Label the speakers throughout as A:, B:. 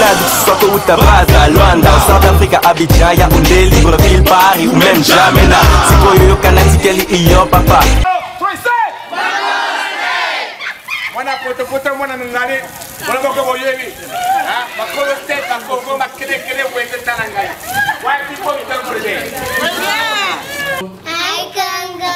A: Tchad, Soto ou Tabraza, Luanda, au South Africa, Abidjan, Yaoundé, Libreville, Paris ou même Jamena. Si Koyo Kanati Kelly iyo papa.
B: Mwana poto mwana nungale, mwana boko boyebi. Bakolo state, bakolo makele wende tanangai. Why people return for the
C: Hi, Congo.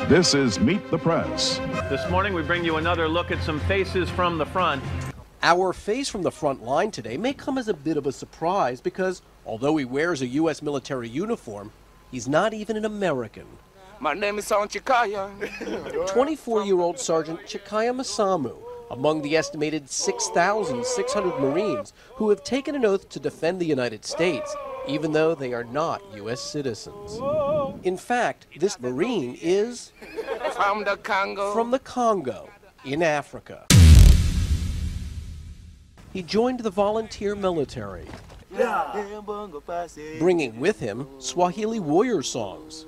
D: This is Meet the Press.
E: This morning we bring you another look at some faces from the front.
F: Our face from the front line today may come as a bit of a surprise because although he wears a U.S. military uniform, he's not even an American.
B: My name is Sergeant Chikaya.
F: 24-year-old Sergeant Chikaya Masamu, among the estimated 6,600 Marines who have taken an oath to defend the United States, even though they are not U.S. citizens. In fact, this Marine is
B: From the Congo.
F: from the Congo, in Africa. He joined the volunteer military, bringing with him Swahili warrior songs.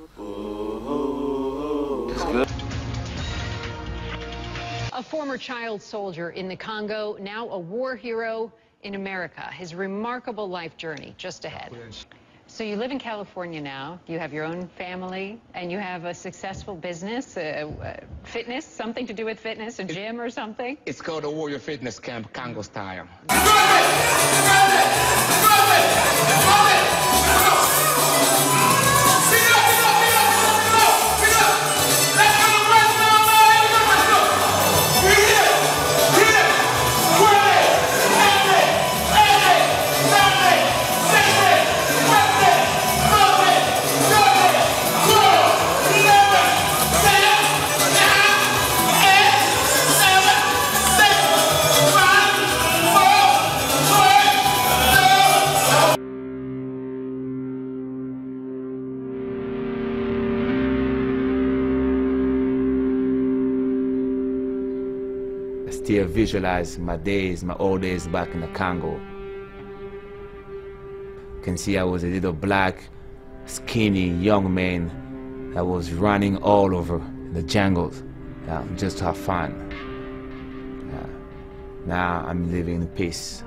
G: A former child soldier in the Congo, now a war hero in America. His remarkable life journey just ahead. So you live in California now, you have your own family, and you have a successful business, fitness, something to do with fitness, a gym or something?
B: It's called a Warrior Fitness Camp, Congo style.
H: I still visualize my days, my old days back in the Congo. You can see I was a little black, skinny young man that was running all over the jungles just to have fun. Now I'm living in peace.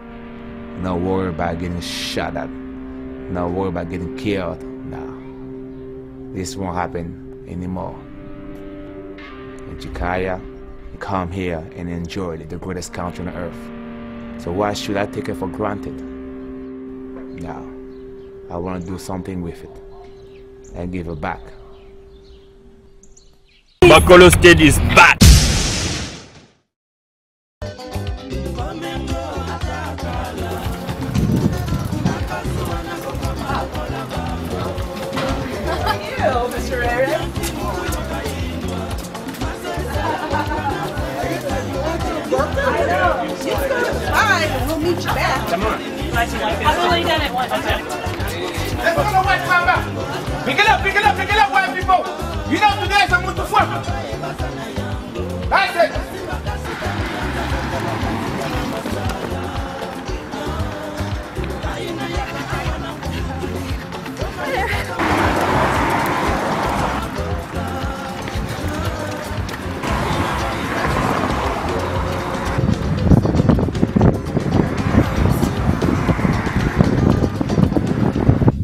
H: No worry about getting shot at. No worry about getting killed. No. This won't happen anymore. In Chikaya, come here and enjoy it, the greatest country on earth. So why should I take it for granted? No, I want to do something with it and give it back.
E: Bakolo State is back!
I: Mr. Aaron. Alright, we'll meet you back.
B: Come on.
I: I've only done it once.
B: Let's go to White Mamba. Pick it up, white people. You know today is a mutu fuck. That's it.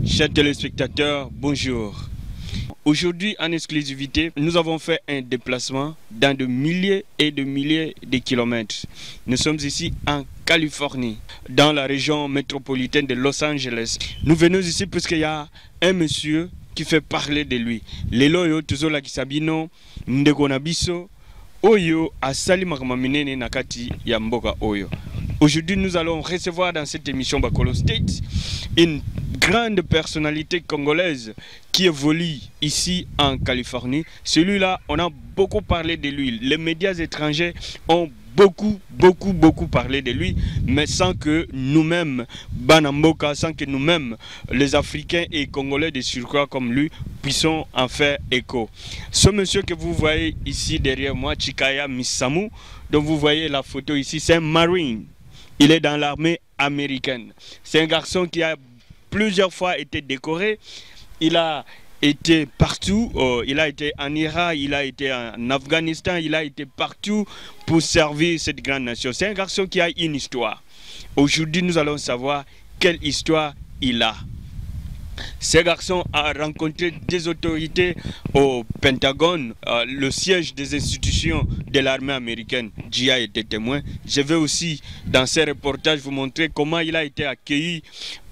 J: Chers téléspectateurs, bonjour. Aujourd'hui, en exclusivité, nous avons fait un déplacement dans de milliers et de milliers de kilomètres. Nous sommes ici en Californie, dans la région métropolitaine de Los Angeles. Nous venons ici parce qu'il y a un monsieur qui fait parler de lui. Lelo yo tuzola kisabino ndeko na biso oyo asali makambo minene na kati ya mboka oyo. Aujourd'hui, nous allons recevoir dans cette émission Bakolo State une grande personnalité congolaise qui évolue ici en Californie. Celui-là, on a beaucoup parlé de lui. Les médias étrangers ont beaucoup parlé de lui, mais sans que nous-mêmes, Banamboka, sans que nous-mêmes, les Africains et Congolais de surcroît comme lui, puissions en faire écho. Ce monsieur que vous voyez ici derrière moi, Chikaya Masamu, dont vous voyez la photo ici, c'est un Marine. Il est dans l'armée américaine. C'est un garçon qui a plusieurs fois été décoré. Il a été partout. Il a été en Irak, il a été en Afghanistan, il a été partout pour servir cette grande nation. C'est un garçon qui a une histoire. Aujourd'hui, nous allons savoir quelle histoire il a. Ce garçon a rencontré des autorités au Pentagone, le siège des institutions de l'armée américaine. Gia était témoin. Je vais aussi, dans ces reportages, vous montrer comment il a été accueilli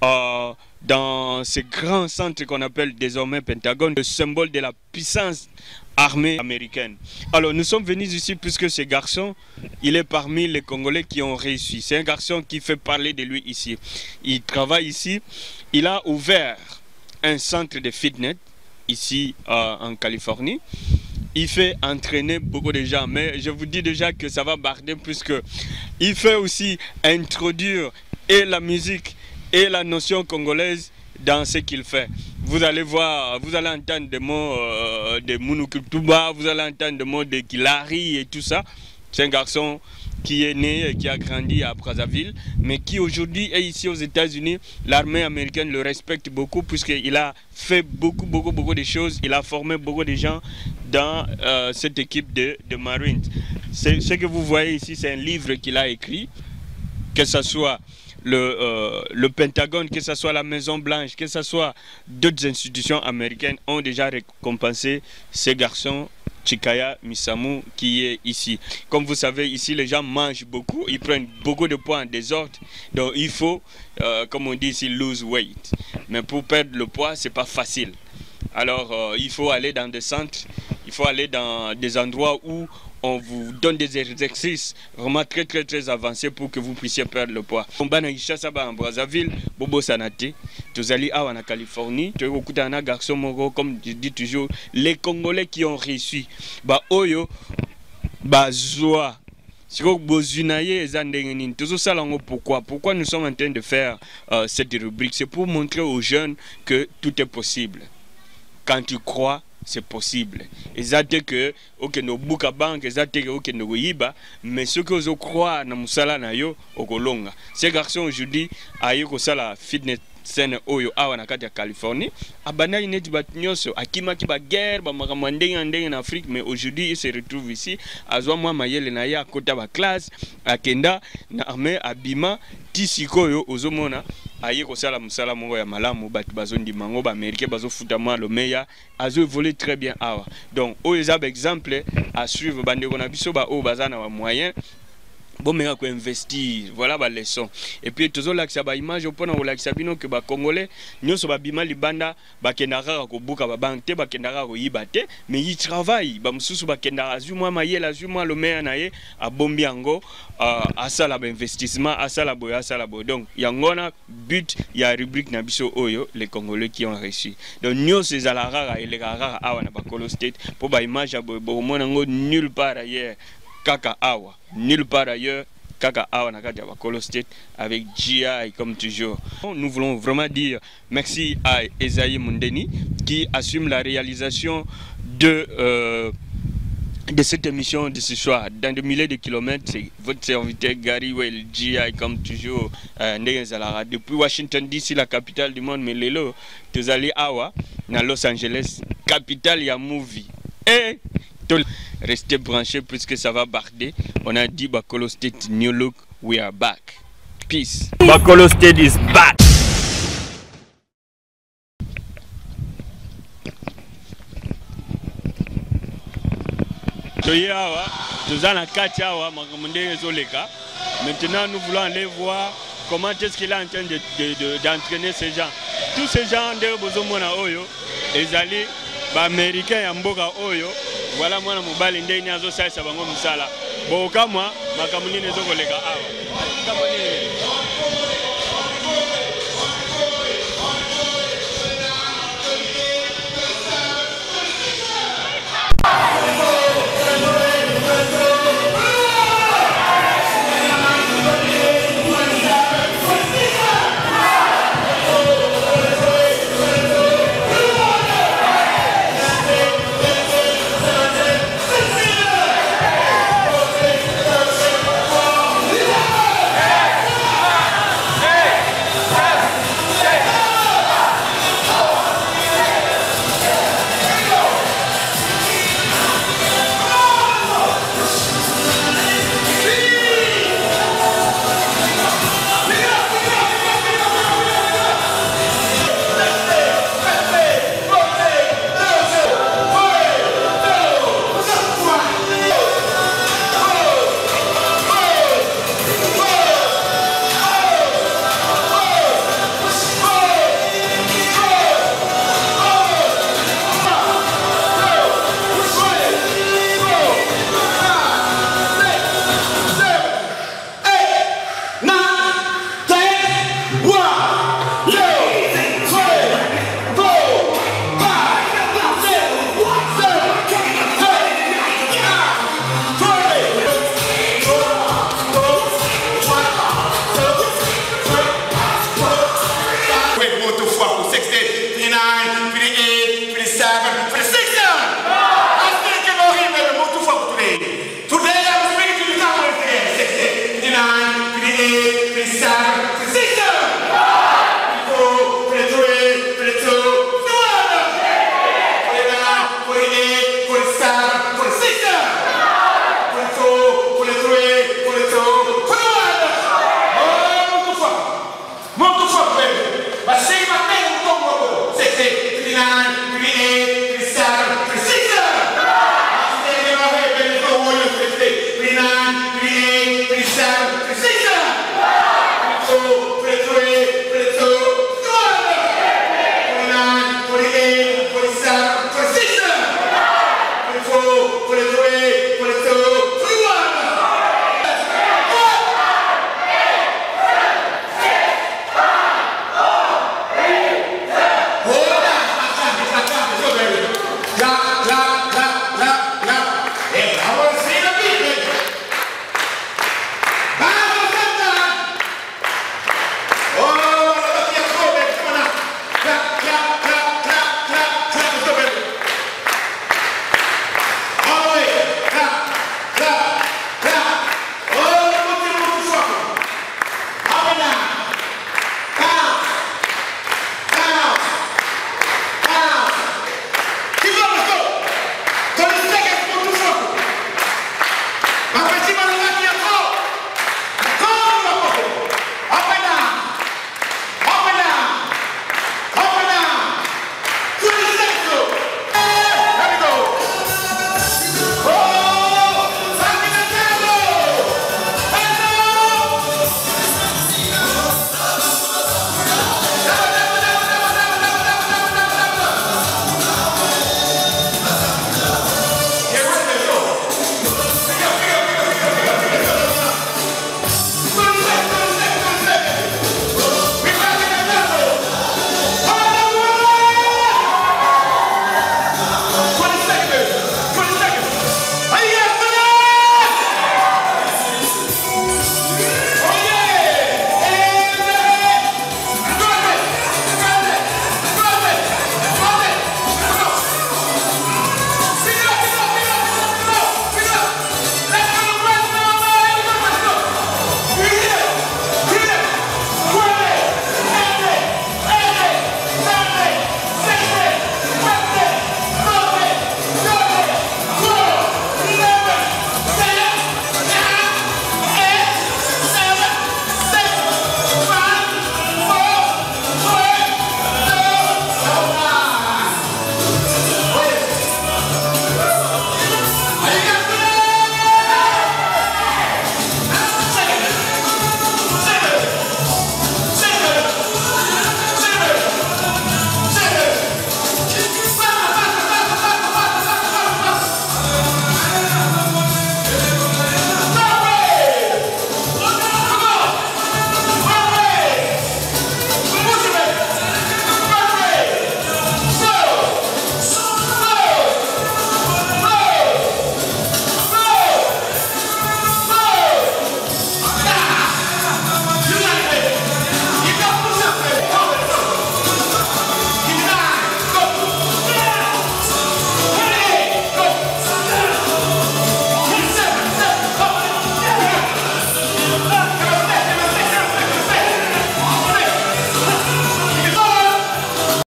J: dans ce grand centre qu'on appelle désormais Pentagone, le symbole de la puissance armée américaine. Alors nous sommes venus ici puisque ce garçon, il est parmi les Congolais qui ont réussi. C'est un garçon qui fait parler de lui ici. Il travaille ici. Il a ouvert un centre de fitness ici en Californie. Il fait entraîner beaucoup de gens, mais je vous dis déjà que ça va barder puisque il fait aussi introduire et la musique et la notion congolaise dans ce qu'il fait. Vous allez voir, vous allez entendre des mots de Mounoukoutuba, vous allez entendre des mots de Kilari et tout ça. C'est un garçon qui est né et qui a grandi à Brazzaville, mais qui aujourd'hui est ici aux États-Unis. L'armée américaine le respecte beaucoup puisqu'il a fait beaucoup de choses. Il a formé beaucoup de gens dans cette équipe de Marines. Ce que vous voyez ici, c'est un livre qu'il a écrit, que ce soit le Pentagone, que ce soit la Maison Blanche, que ce soit d'autres institutions américaines ont déjà récompensé ces garçons. Chikaya Misamu qui est ici. Comme vous savez, ici les gens mangent beaucoup, ils prennent beaucoup de poids en désordre. Donc il faut, comme on dit ici, lose weight. Mais pour perdre le poids, c'est pas facile. Alors il faut aller dans des centres, il faut aller dans des endroits où on vous donne des exercices vraiment très avancés pour que vous puissiez perdre le poids. On va en Brazzaville, Bobo Sanate, tous allez en Californie, tu as un garçon moro, comme je dis toujours, les Congolais qui ont réussi. Bah oyo, bah zoa. Pourquoi nous sommes en train de faire cette rubrique? C'est pour montrer aux jeunes que tout est possible. Quand tu crois, c'est possible. Exact que ok no buka bank, exact que ok no yiba, mais ce que vous croyez na musala na yo okolonga. Ces garçons aujourd'hui ayo ko sala fitness scène oyo awa na kati ya Californie, abana ineti batnyoso akima ki ba guerre ba makamandenge en Afrique, mais aujourd'hui il se retrouve ici azwa mwa mayele na ya kota ba classe akenda na armée abima tisikoyo ozomona aye ko sala musala mongo ya malamu batu bazondi mango ba américain bazo futa mwa le meilleur azo évoluer très bien awa. Donc oyo za exemple à suivre bande ko na biso ba o bazana wa moyen bon mais à investir, voilà la leçon. Et puis toujours là que ça ba image pour na la sabino que ba congolais nyoso ba bima libanda ba kendara ko buka ba banque ba kendara ko yibate, mais il travaille ba mususu ba kendara zu moi mayela zu moi le meilleur naye a bombiango à ça la investissement à ça la boya ça la boya. Donc yangona but ya rubrique na biso oyo les Congolais qui ont réussi. Donc nyoso za la rara et les rara awa na ba Kolo State pour ba image bo monango nulle part ailleurs. Kaka Awa, nulle part ailleurs, Kaka Awa Nakata Kolo State avec GI comme toujours. Nous voulons vraiment dire merci à Esaïe Mundeni qui assume la réalisation de cette émission de ce soir. Dans des milliers de kilomètres, c'est votre serviteur Gary Well, GI comme toujours, depuis Washington DC, la capitale du monde, mais Lelo, tu allez Awa, dans Los Angeles, capitale ya movie. Et restez branchés puisque ça va barder. On a dit Kolo State, new look, we are back. Peace. Kolo State is back. Maintenant, nous voulons aller voir comment est-ce qu'il est en train d'entraîner ces gens. Tous ces gens de Bozomona Oyo, ils allaient Américains ya mboka oyo, voilà mwana mobali ndeni azo salisa bango musala. Boka mwa makamuni nezo koleka awa.
B: Yeah!
C: Africa.